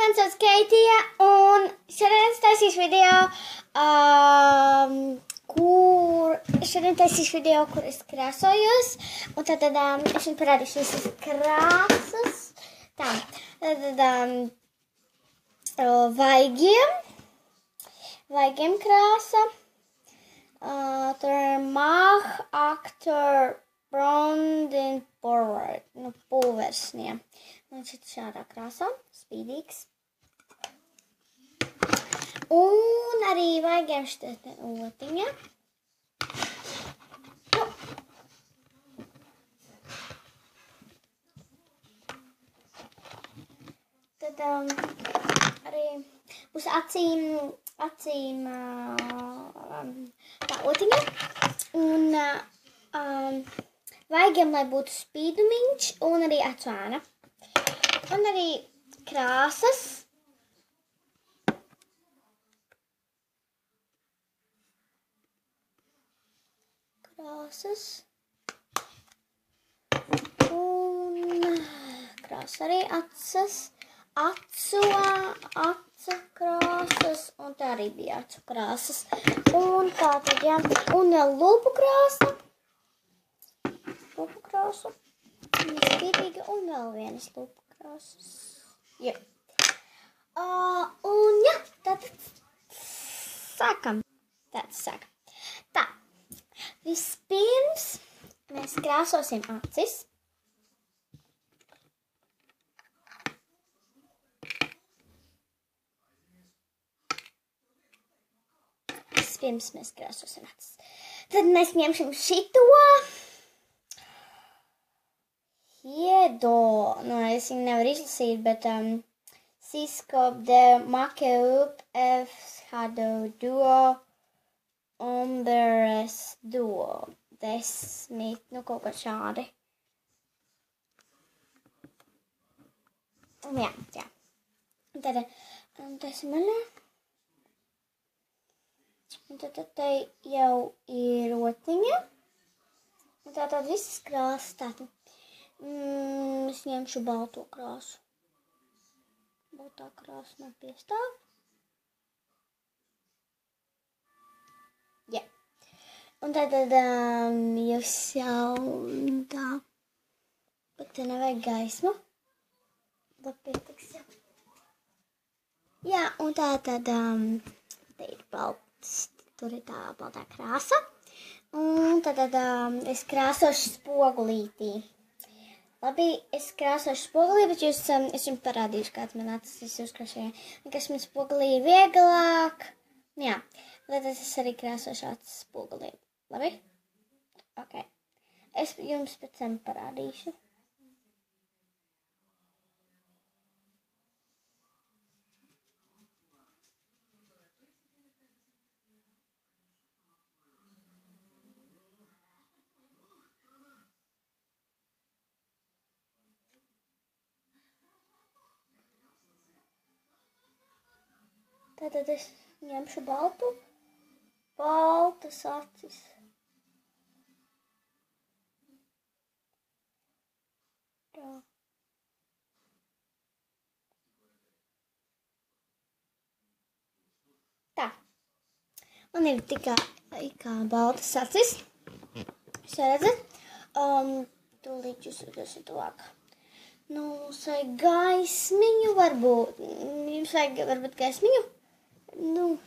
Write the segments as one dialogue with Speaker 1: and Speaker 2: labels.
Speaker 1: mani sauc Keitija, un šodien es taisīšu video, kur es krāsojos, un tad es jums parādīšu visas krāsas. Tā, vaigiem krāsa, tur ir Mach Actor Brondin Forward, pulversnie. Un šit šādā krāsā, spīdīgs. Un arī vaigiem šeit otiņa. Tad arī būs acīm tā otiņa. Un vaigiem, lai būtu spīdumiņš un arī acu āna. Un arī krāsas. Un krāsa arī acas. Acu krāsas. Un tā arī bija acu krāsas. Un tā tad, jā. Un lupu krāsa. Spīdīga un vēl vienas lupu krāsas. Jā. Un jā, tad sākam. Tā. Vispirms mēs krāsosim acis. Tad mēs ņemsim šito. Es viņu nevaru izlasīt, bet Siskop de Makeup F Shadow Duo Omberes Duo 10, kaut kā šādi. Jā. Un tad taisam maļā. Un tad te jau ir otiņa. Un tātad visas krāsas tātad. Es ņemšu balto krāsu. Baltā krāsa man piestāv. Jā. Un tad jūs jau tā. Bet te nevajag gaismu. Tad pietiks jau. Jā, un tātad te ir balts. Tur ir tā baltā krāsa. Un tad es krāsošu spogulītī. Labi, es krāsošu spogulī, bet es jums parādīšu, kāds man acis uzkrāšajā. Kas man spogulī ir vieglāk. Jā, tad es arī krāsošu acis spogulī. Labi? Ok. Es jums pēc tam parādīšu. Tātad es ņemšu baltas acis. Tā. Tā. Man ir tikai baltas acis. Jūs redzat? Tūlīt jūs redzēsiet tuvāk. Vajag gaismiņu varbūt. Jums vajag varbūt gaismiņu?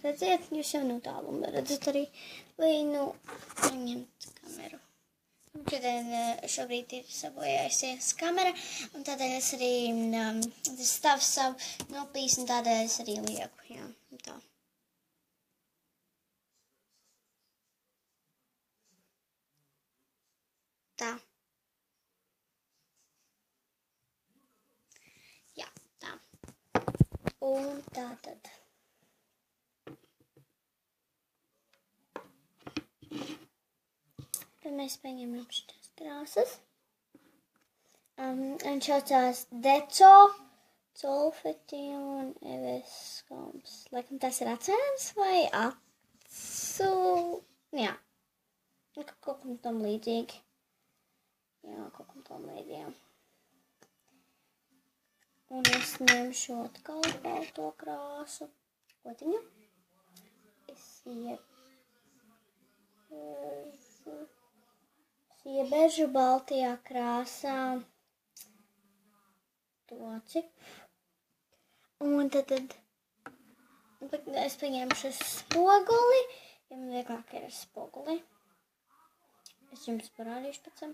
Speaker 1: Redziet, jūs jau no tāluma redzat arī, vai ņemt kameru. Šobrīd ir sabojājusies kamera, un tādēļ es arī stāvu savu noplīs, un tādēļ es arī lieku, jā, tā. Tā. Jā, tā. Un tā tad. Tad mēs paņemam šitās krāsas. Un šaucās Deco, Solfeti un Eveskoms. Laikam tas ir acēns vai acu? Jā. Kaut kam tam līdzīgi. Jā, kaut kam tam līdzīgi. Un es ņemšu atkal balto krāsu. Otiņu. Es iebežu baltajā krāsā toci. Un tad es paņemšu spoguli, ja man vieglāk ir ar spoguli. Es jums parādīšu pēc tam.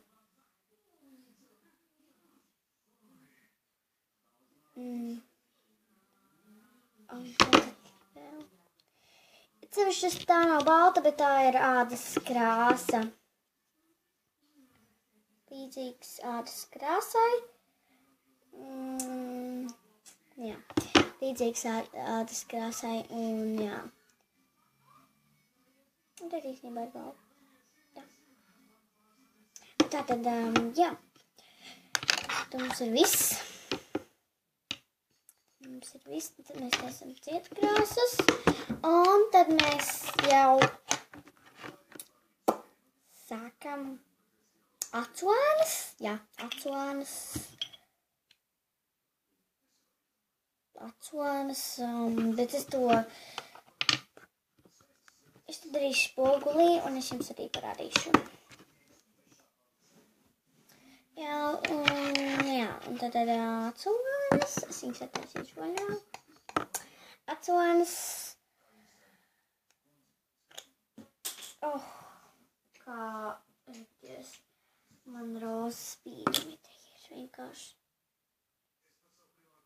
Speaker 1: Cevišķi tā nav balta, bet tā ir ādas krāsa. Līdzīgs ādas krāsai. Jā, līdzīgs ādas krāsai un jā. Un tad īstenībā ir balta. Jā. Tātad, jā. Tā mums ir viss. Tad mēs esam cietkrāsas. Un tad mēs jau sākam acuānas. Jā, acuānas. Bet es darīšu spogulī un es jums arī parādīšu. Jā, un tad acuānas. Es viņus attaisīšu vaļā. Acuānas. Kā rīties. Man rozas spīdumi te ir vienkārši.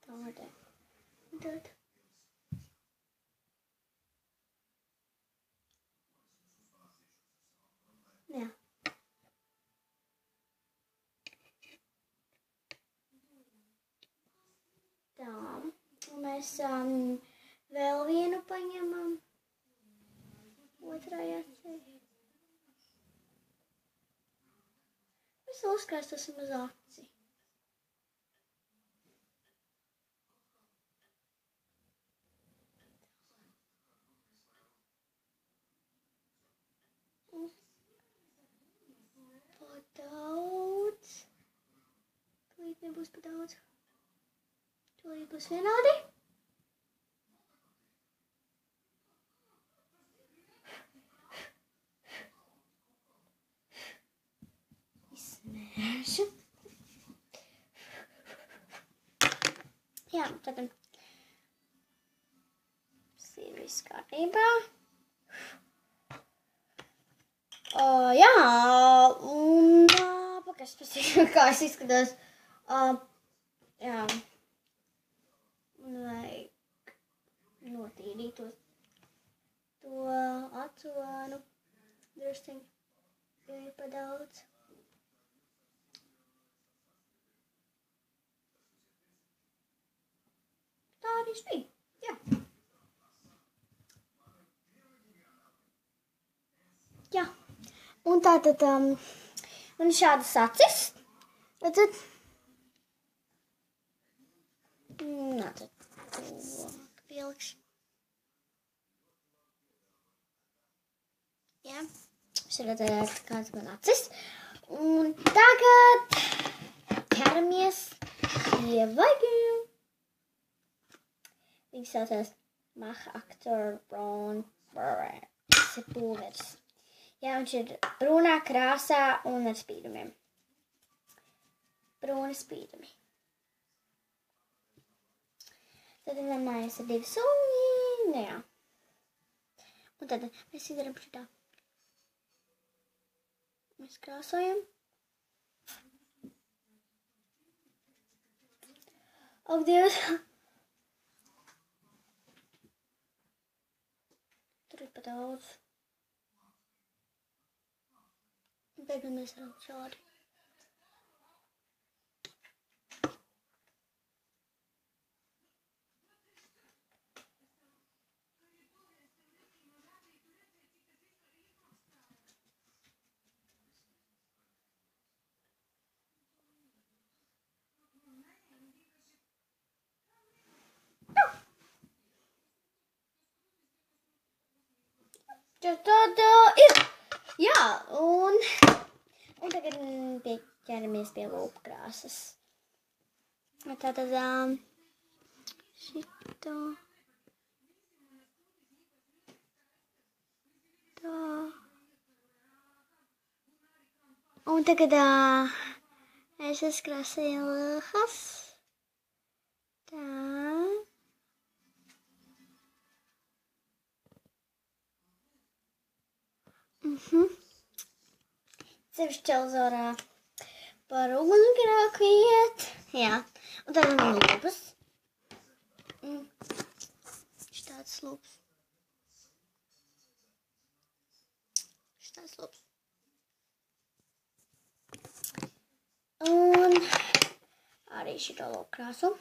Speaker 1: Tādē. Tad. Jā. Tā. Mēs vēl vienu paņemam. Otrā acī. Es uzkrāstos uz aci. Daudz. Tūlīt nebūs pa daudz. Tūlīt būs vienādi. Izsmēršu. Jā, tad tas ir viss kārtībā. Jā, un pakaļ pasīšu, kā es izskatās. Jā, un vajag notīrīt to acuānu drusciņu, jo ir pa daudz. Tā arī spīd, jā. Jā. Un tātad, man šādas acis, tad pielikšu. Jā, es redzēju, kāds man acis. Un tagad ķeramies pie vaigiem. Viņš saucās Maha Actor Brown Burger. Tas ir pulveris. Jā, viņš ir brūnā krāsā un ar spīdumiem. Brūni spīdumi. Tad man mājās ir 2 suņi. Jā. Un tad mēs izdarām šitā. Mēs krāsojam. Ak, Dievs! Tur ir pa daudz. Beigām mēs varam šādi. Tad ir. Jā, un tagad ķeramies pie lūpu krāsas. Tātad Tā. Tā. Un tagad es uzkrāsēju lūhas. Tā. Sevišķi televizorā par ugunsgrēku iet. Jā. Un tad man lūpas. Šitāds lūps. Šitāds lūps. Un arī šito lūpu krāsu.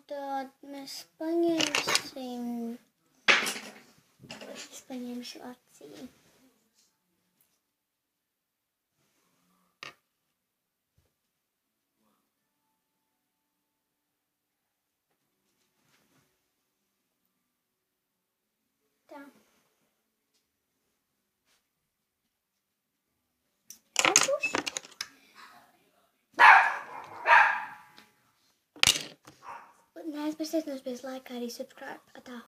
Speaker 1: Tad mēs paņemsim. Es paņemšu acī. Tā. Neaizmirstiet nospiest laiku arī subscribe. Tā.